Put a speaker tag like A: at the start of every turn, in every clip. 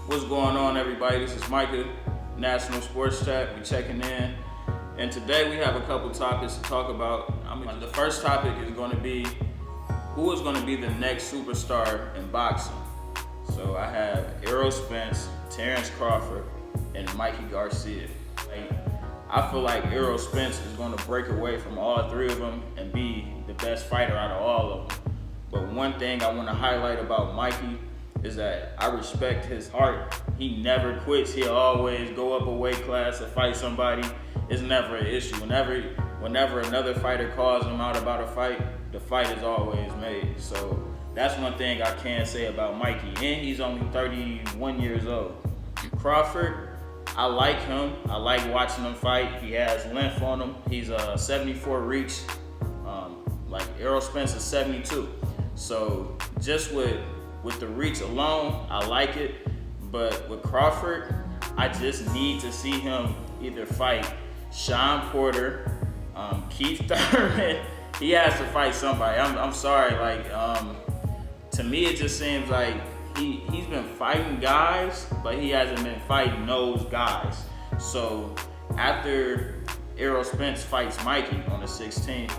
A: What's going on, everybody? This is Micah, National Sports Chat. We checking in, and today we have a couple topics to talk about. The first topic is going to be who is going to be the next superstar in boxing. So I have Errol Spence, Terrence Crawford, and Mikey Garcia. I feel like Errol Spence is going to break away from all three of them and be the best fighter out of all of them. But one thing I want to highlight about Mikey is that I respect his heart. He never quits. He'll always go up a weight class to fight somebody. It's never an issue. Whenever another fighter calls him out about a fight, the fight is always made. So that's one thing I can say about Mikey. And he's only 31 years old. Crawford, I like him. I like watching him fight. He has length on him. He's a 74 reach. Like Errol Spence is 72. So just with the reach alone, I like it. But with Crawford, I just need to see him either fight Shawn Porter, Keith Thurman. He has to fight somebody. I'm sorry. To me, it just seems like he's been fighting guys, but he hasn't been fighting those guys. So after Errol Spence fights Mikey on the 16th,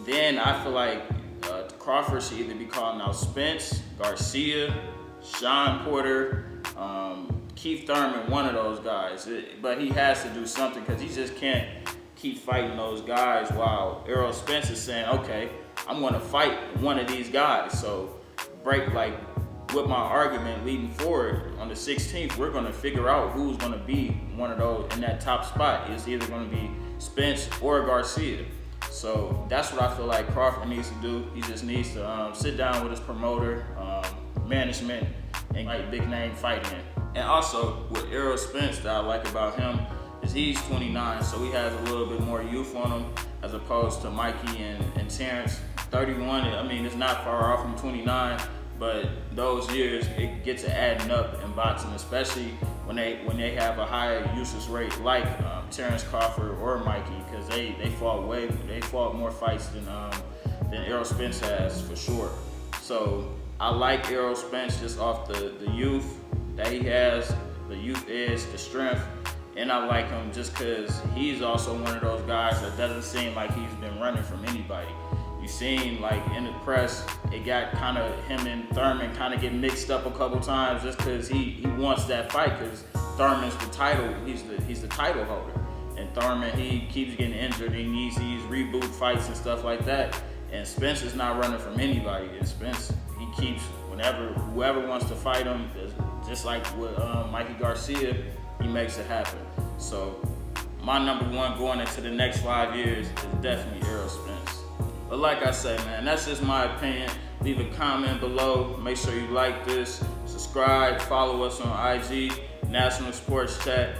A: then I feel like Crawford should either be calling out Spence, Garcia, Shawn Porter, Keith Thurman, one of those guys. But he has to do something because he just can't keep fighting those guys while Errol Spence is saying, okay, I'm going to fight one of these guys. So with my argument leading forward on the 16th, we're going to figure out who's going to be one of those in that top spot. It's either going to be Spence or Garcia. So that's what I feel like Crawford needs to do. He just needs to sit down with his promoter, management, and get big name fighting. And also with Errol Spence, that I like about him is he's 29, so he has a little bit more youth on him as opposed to Mikey and Terrence. 31, I mean, it's not far off from 29, but those years, it gets to adding up in boxing, especially when they have a higher usage rate like Terrence Crawford or Mikey, because they fought more fights than Errol Spence has for sure. So I like Errol Spence just off the youth that he has, the youth edge, the strength, and I like him just because he's also one of those guys that doesn't seem like he's been running from anybody. You seen like in the press, it got kind of him and Thurman kind of get mixed up a couple times just because he wants that fight because Thurman's the title, he's the title holder, and Thurman he keeps getting injured. He needs these reboot fights and stuff like that. And Spence is not running from anybody. And Spence he keeps whoever wants to fight him, just like with Mikey Garcia, he makes it happen. So my number one going into the next 5 years is definitely Errol Spence. But like I say, man, that's just my opinion. Leave a comment below. Make sure you like this, subscribe, follow us on IG, National Sports Chat.